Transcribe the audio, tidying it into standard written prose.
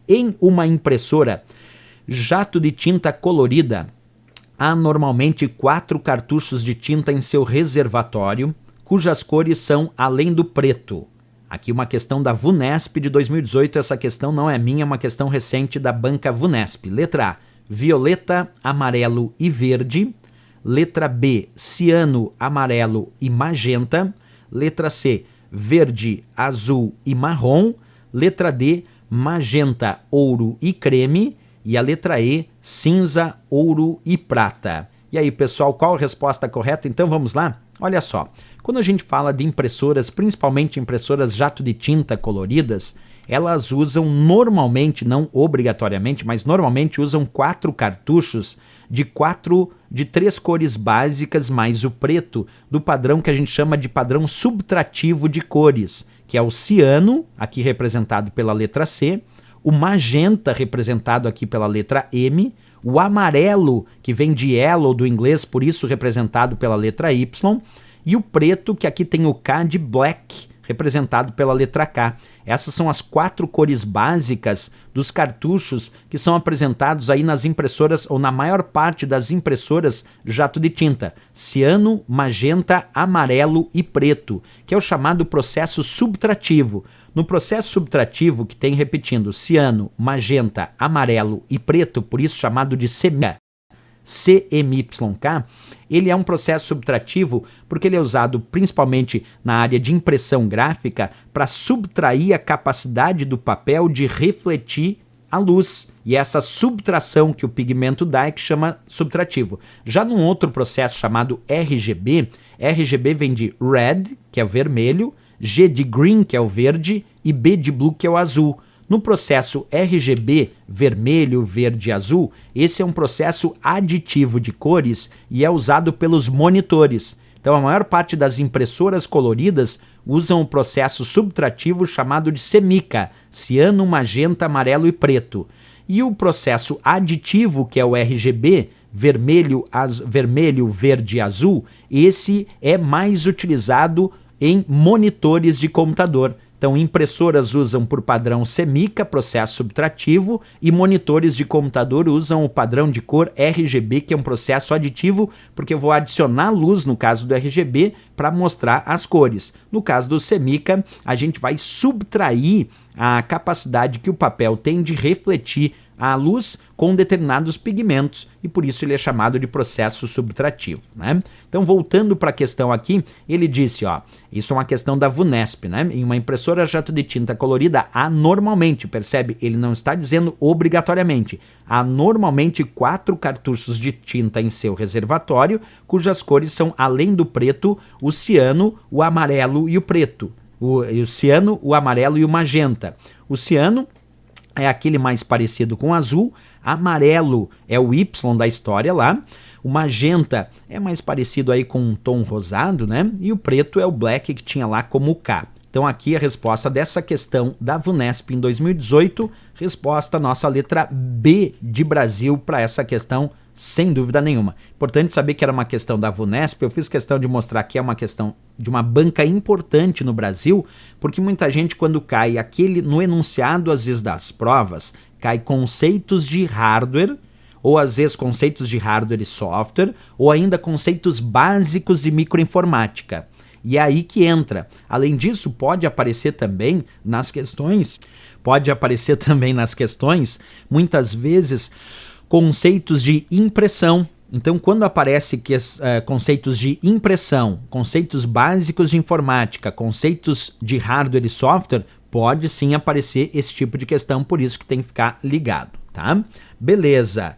Em uma impressora jato de tinta colorida, há normalmente 4 cartuchos de tinta em seu reservatório, cujas cores são além do preto. Aqui uma questão da VUNESP de 2018, essa questão não é minha, é uma questão recente da banca VUNESP. Letra A, violeta, amarelo e verde. Letra B, ciano, amarelo e magenta. Letra C, verde, azul e marrom. Letra D, magenta, ouro e creme. E a letra E, cinza, ouro e prata. E aí, pessoal, qual a resposta correta? Então vamos lá? Olha só, quando a gente fala de impressoras, principalmente impressoras jato de tinta coloridas, elas usam normalmente, não obrigatoriamente, mas normalmente usam 4 cartuchos de 3 cores básicas mais o preto, do padrão que a gente chama de padrão subtrativo de cores, que é o ciano, aqui representado pela letra C, o magenta, representado aqui pela letra M, o amarelo, que vem de yellow do inglês, por isso representado pela letra Y, e o preto, que aqui tem o K de black, representado pela letra K. Essas são as 4 cores básicas dos cartuchos que são apresentados aí nas impressoras, ou na maior parte das impressoras jato de tinta: ciano, magenta, amarelo e preto, que é o chamado processo subtrativo. No processo subtrativo, que tem, repetindo, ciano, magenta, amarelo e preto, por isso chamado de CMYK, ele é um processo subtrativo porque ele é usado principalmente na área de impressão gráfica para subtrair a capacidade do papel de refletir a luz. E essa subtração que o pigmento dá é que chama subtrativo. Já num outro processo chamado RGB, RGB vem de red, que é o vermelho, G de green, que é o verde, e B de blue, que é o azul. No processo RGB, vermelho, verde e azul, esse é um processo aditivo de cores e é usado pelos monitores. Então a maior parte das impressoras coloridas usam o processo subtrativo chamado de CMYK, ciano, magenta, amarelo e preto. E o processo aditivo, que é o RGB, vermelho, verde e azul, esse é mais utilizado em monitores de computador. Então, impressoras usam por padrão CMYK, processo subtrativo, e monitores de computador usam o padrão de cor RGB, que é um processo aditivo, porque eu vou adicionar luz, no caso do RGB, para mostrar as cores. No caso do CMYK, a gente vai subtrair a capacidade que o papel tem de refletir a luz com determinados pigmentos, e por isso ele é chamado de processo subtrativo, né? Então, voltando para a questão aqui, ele disse, ó, isso é uma questão da VUNESP, né? Em uma impressora jato de tinta colorida, há normalmente, percebe? Ele não está dizendo obrigatoriamente, há normalmente 4 cartuchos de tinta em seu reservatório, cujas cores são, além do preto, o ciano, o amarelo e o preto. O ciano, o amarelo e o magenta. O ciano é aquele mais parecido com o azul, amarelo é o Y da história lá, o magenta é mais parecido aí com um tom rosado, né? E o preto é o black que tinha lá como K. Então aqui a resposta dessa questão da VUNESP em 2018, resposta nossa letra B de Brasil para essa questão, sem dúvida nenhuma. Importante saber que era uma questão da VUNESP, eu fiz questão de mostrar que é uma questão de uma banca importante no Brasil, porque muita gente, quando cai no enunciado, às vezes, das provas, cai conceitos de hardware, ou às vezes conceitos de hardware e software, ou ainda conceitos básicos de microinformática. E é aí que entra. Além disso, pode aparecer também nas questões, muitas vezes, conceitos de impressão. Então, quando aparece conceitos de impressão, conceitos básicos de informática, conceitos de hardware e software, pode sim aparecer esse tipo de questão, por isso que tem que ficar ligado, tá? Beleza.